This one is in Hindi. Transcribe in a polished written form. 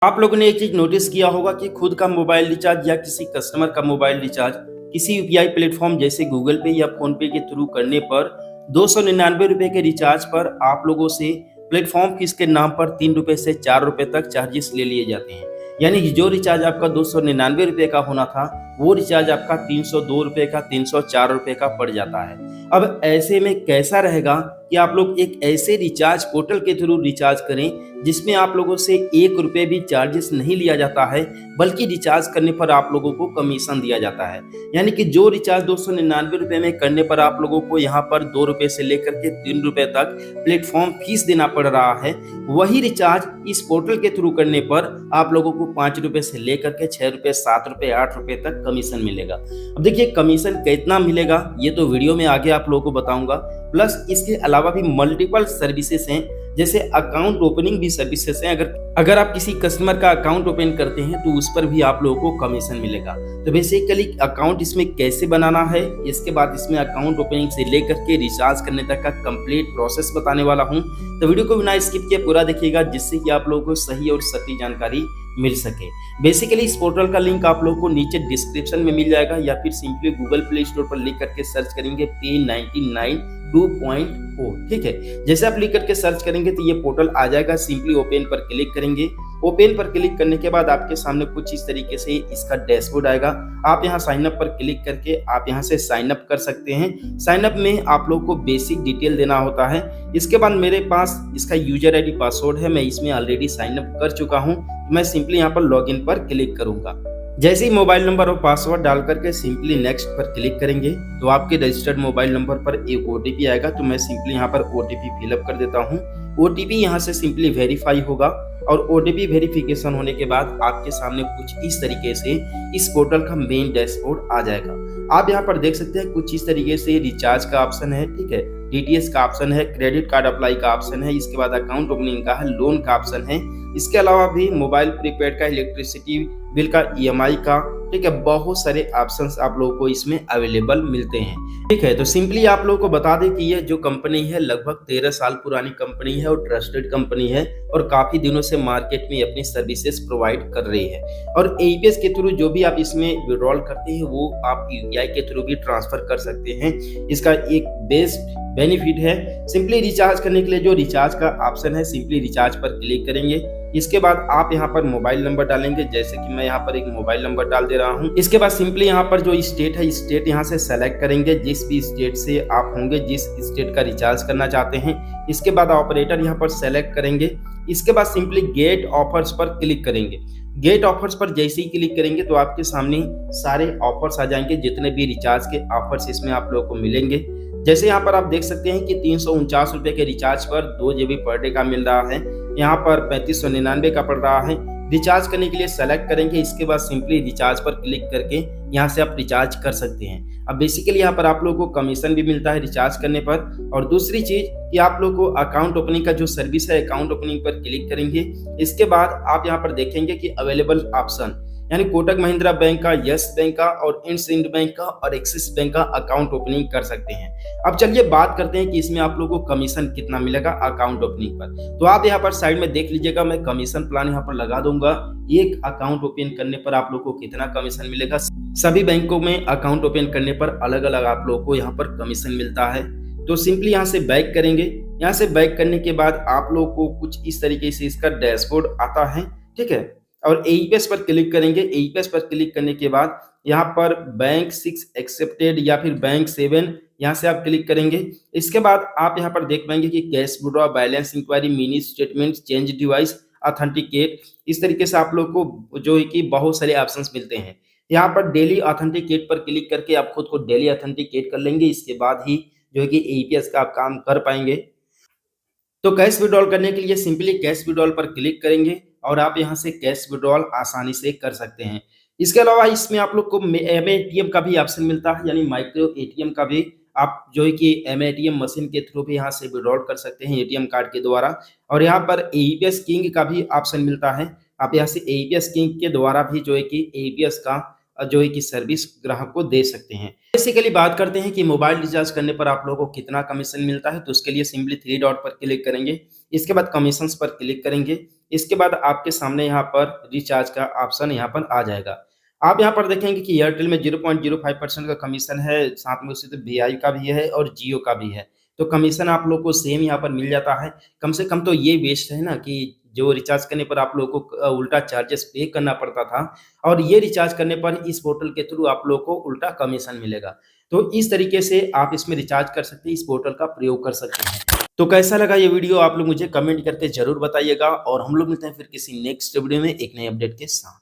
आप लोगों ने एक चीज नोटिस किया होगा कि खुद का मोबाइल रिचार्ज या किसी कस्टमर का मोबाइल रिचार्ज किसी यूपीआई प्लेटफॉर्म जैसे गूगल पे या फोन पे के थ्रू करने पर 299 रुपए के रिचार्ज पर आप लोगों से प्लेटफॉर्म फीस के नाम पर 3 रुपए से 4 रुपए तक चार्जेस ले लिए जाते हैं। यानी कि जो रिचार्ज आपका 299 रुपए का होना था वो रिचार्ज आपका 302 रुपए का 304 रुपए का पड़ जाता है। अब ऐसे में कैसा रहेगा कि आप लोग एक ऐसे रिचार्ज पोर्टल के थ्रू रिचार्ज करें जिसमें आप लोगों से 1 रुपए भी चार्जेस नहीं लिया जाता है, बल्कि रिचार्ज करने पर आप लोगों को कमीशन दिया जाता है। यानी कि जो रिचार्ज 299 रुपए में करने पर आप लोगों को यहाँ पर 2 रुपए से लेकर के 3 रुपए तक प्लेटफॉर्म फीस देना पड़ रहा है, वही रिचार्ज इस पोर्टल के थ्रू करने पर आप लोगों को 5 रुपए से लेकर के 6 रुपए, 7 रुपए, 8 रुपए तक कमीशन मिलेगा। अब देखिए कमीशन कितना मिलेगा ये तो वीडियो में आगे आप लोगों को बताऊंगा। प्लस इसके अलावा भी मल्टीपल सर्विसेज हैं, जैसे अकाउंट ओपनिंग भी सर्विसेज हैं। अगर आप किसी कस्टमर का अकाउंट ओपन करते हैं तो उस पर भी आप लोगों को कमीशन मिलेगा। तो बेसिकली अकाउंट इसमें कैसे बनाना है, इसके बाद इसमें अकाउंट ओपनिंग से लेकर के रिचार्ज करने तक का कंप्लीट प्रोसेस बताने वाला हूं। तो वीडियो को बिना स्किप किए पूरा देखिएगा, जिससे कि आप लोगों को सही और सटीक जानकारी मिल सके। बेसिकली इस पोर्टल का लिंक आप लोगों को नीचे डिस्क्रिप्शन में मिल जाएगा, या फिर सिंपली गूगल प्ले स्टोर पर लिख करके सर्च करेंगे P99 2.0। ठीक है, जैसे आप लिख करके सर्च करेंगे तो ये पोर्टल आ जाएगा। सिंपली ओपन पर क्लिक करेंगे। ओपन पर क्लिक करने के बाद आपके सामने कुछ इस तरीके से इसका डैशबोर्ड आएगा। आप यहाँ साइन अप पर क्लिक करके आप यहाँ से साइन अप कर सकते हैं। साइन अप में आप लोग को बेसिक डिटेल देना होता है। इसके बाद मेरे पास इसका यूजर आईडी पासवर्ड है, मैं इसमें ऑलरेडी साइन अप कर चुका हूँ। मैं सिंपली यहाँ पर लॉगिन पर क्लिक करूंगा। जैसे ही मोबाइल नंबर और पासवर्ड डाल करके सिंपली नेक्स्ट पर क्लिक करेंगे तो आपके रजिस्टर्ड मोबाइल नंबर पर एक ओटीपी आएगा। तो मैं सिंपली यहाँ पर ओटीपी फिलअप कर देता हूँ। ओटीपी यहाँ से सिंपली वेरीफाई होगा और ओटीपी वेरिफिकेशन होने के बाद आपके सामने कुछ इस तरीके से इस पोर्टल का मेन डैशबोर्ड आ जाएगा। आप यहाँ पर देख सकते हैं कुछ इस तरीके से रिचार्ज का ऑप्शन है, ठीक है, डीटीएच का ऑप्शन है, क्रेडिट कार्ड अप्लाई का ऑप्शन है, इसके बाद अकाउंट ओपनिंग का है, लोन का ऑप्शन है। इसके अलावा भी मोबाइल प्रीपेड का, इलेक्ट्रिसिटी बिल का, ईएमआई का, ठीक है, बहुत सारे ऑप्शंस आप लोगों को इसमें अवेलेबल मिलते हैं। ठीक है, तो सिंपली आप लोगों को बता दें कि ये जो कंपनी है लगभग 13 साल पुरानी कंपनी है और ट्रस्टेड कंपनी है और काफी दिनों से मार्केट में अपनी सर्विसेज प्रोवाइड कर रही है। और एईपीएस के थ्रू जो भी आप इसमें विड्रॉल करते हैं वो आप यूपीआई के थ्रू भी ट्रांसफर कर सकते हैं। इसका एक बेस्ट बेनिफिट है। सिंपली रिचार्ज करने के लिए जो रिचार्ज का ऑप्शन है, सिंपली रिचार्ज पर क्लिक करेंगे। इसके बाद आप यहाँ पर मोबाइल नंबर डालेंगे, जैसे कि मैं यहाँ पर एक मोबाइल नंबर डाल दे रहा हूँ। इसके बाद सिंपली यहाँ पर जो स्टेट है, स्टेट यहाँ से सेलेक्ट करेंगे, जिस भी स्टेट से आप होंगे, जिस स्टेट का रिचार्ज करना चाहते हैं। इसके बाद ऑपरेटर यहाँ पर सेलेक्ट करेंगे। इसके बाद सिंपली गेट ऑफर्स पर क्लिक करेंगे। गेट ऑफर्स पर जैसे ही क्लिक करेंगे तो आपके सामने सारे ऑफर्स आ जाएंगे, जितने भी रिचार्ज के ऑफर्स इसमें आप लोगों को मिलेंगे। जैसे यहाँ पर आप देख सकते हैं कि 349 रुपए के रिचार्ज पर 2 GB पर डे का मिल रहा है, यहाँ पर 3599 का पड़ रहा है। रिचार्ज करने के लिए सेलेक्ट करेंगे। इसके बाद सिंपली रिचार्ज पर क्लिक करके यहाँ से आप रिचार्ज कर सकते हैं। अब बेसिकली यहाँ पर आप लोगों को कमीशन भी मिलता है रिचार्ज करने पर। और दूसरी चीज कि आप लोगों को अकाउंट ओपनिंग का जो सर्विस है, अकाउंट ओपनिंग पर क्लिक करेंगे। इसके बाद आप यहाँ पर देखेंगे कि अवेलेबल ऑप्शन, यानी कोटक महिंद्रा बैंक का, यस बैंक का और इंडसइंड बैंक का और एक्सिस बैंक का अकाउंट ओपनिंग कर सकते हैं। अब चलिए बात करते हैं कि इसमें आप लोगों को कमीशन कितना मिलेगा अकाउंट ओपनिंग पर। तो आप यहाँ पर साइड में देख लीजिएगा, मैं कमीशन प्लान यहाँ पर लगा दूंगा। एक अकाउंट ओपन करने पर आप लोगों को कितना कमीशन मिलेगा। सभी बैंकों में अकाउंट ओपन करने पर अलग अलग आप लोगों को यहाँ पर कमीशन मिलता है। तो सिंपली यहाँ से बैक करेंगे। यहाँ से बैक करने के बाद आप लोगों को कुछ इस तरीके से इसका डैशबोर्ड आता है, ठीक है। और एईपीएस पर क्लिक करेंगे। एईपीएस पर क्लिक करने के बाद यहाँ पर बैंक 6 एक्सेप्टेड या फिर बैंक 7 यहाँ से आप क्लिक करेंगे। इसके बाद आप यहाँ पर देख पाएंगे कि cash withdraw, balance inquiry, mini statement, change device, authenticate, इस तरीके से आप लोग को जो है कि बहुत सारे ऑप्शंस मिलते हैं। यहाँ पर डेली ऑथेंटिकेट पर क्लिक करके आप खुद को डेली ऑथेंटिकेट कर लेंगे। इसके बाद ही जो है कि एईपीएस का आप काम कर पाएंगे। तो कैश विड्रॉल करने के लिए सिंपली कैश विड्रॉल पर क्लिक करेंगे और आप यहां से कैश विड्रॉल आसानी से कर सकते हैं। इसके अलावा इसमें आप लोग को एमएटीएम का भी ऑप्शन मिलता है, यानी माइक्रो एटीएम का भी आप जो है कि एमएटीएम मशीन के थ्रू भी यहाँ से विड्रॉल कर सकते हैं एटीएम कार्ड के द्वारा। और यहाँ पर एईपीएस किंग का भी ऑप्शन मिलता है, आप यहाँ से एईपीएस किंग के द्वारा भी जो है कि एईपीएस का जो है कि सर्विस ग्राहक को दे सकते हैं। बेसिकली बात करते हैं कि मोबाइल रिचार्ज करने पर आप लोगों को कितना कमीशन मिलता है। तो उसके लिए सिंपली 3 डॉट पर क्लिक करेंगे। इसके बाद कमीशंस पर क्लिक करेंगे। इसके बाद आपके सामने यहाँ पर रिचार्ज का ऑप्शन यहाँ पर आ जाएगा। आप यहाँ पर देखेंगे कि एयरटेल में 0.05% का कमीशन है, साथ में उसी तरह वीआई का भी है और जियो का भी है। तो कमीशन आप लोग को सेम यहाँ पर मिल जाता है। कम से कम तो ये बेस्ट है ना कि जो रिचार्ज करने पर आप लोगों को उल्टा चार्जेस पे करना पड़ता था और ये रिचार्ज करने पर इस पोर्टल के थ्रू आप लोगों को उल्टा कमीशन मिलेगा। तो इस तरीके से आप इसमें रिचार्ज कर सकते हैं, इस पोर्टल का प्रयोग कर सकते हैं। तो कैसा लगा ये वीडियो आप लोग मुझे कमेंट करके ज़रूर बताइएगा और हम लोग मिलते हैं फिर किसी नेक्स्ट वीडियो में एक नए अपडेट के साथ।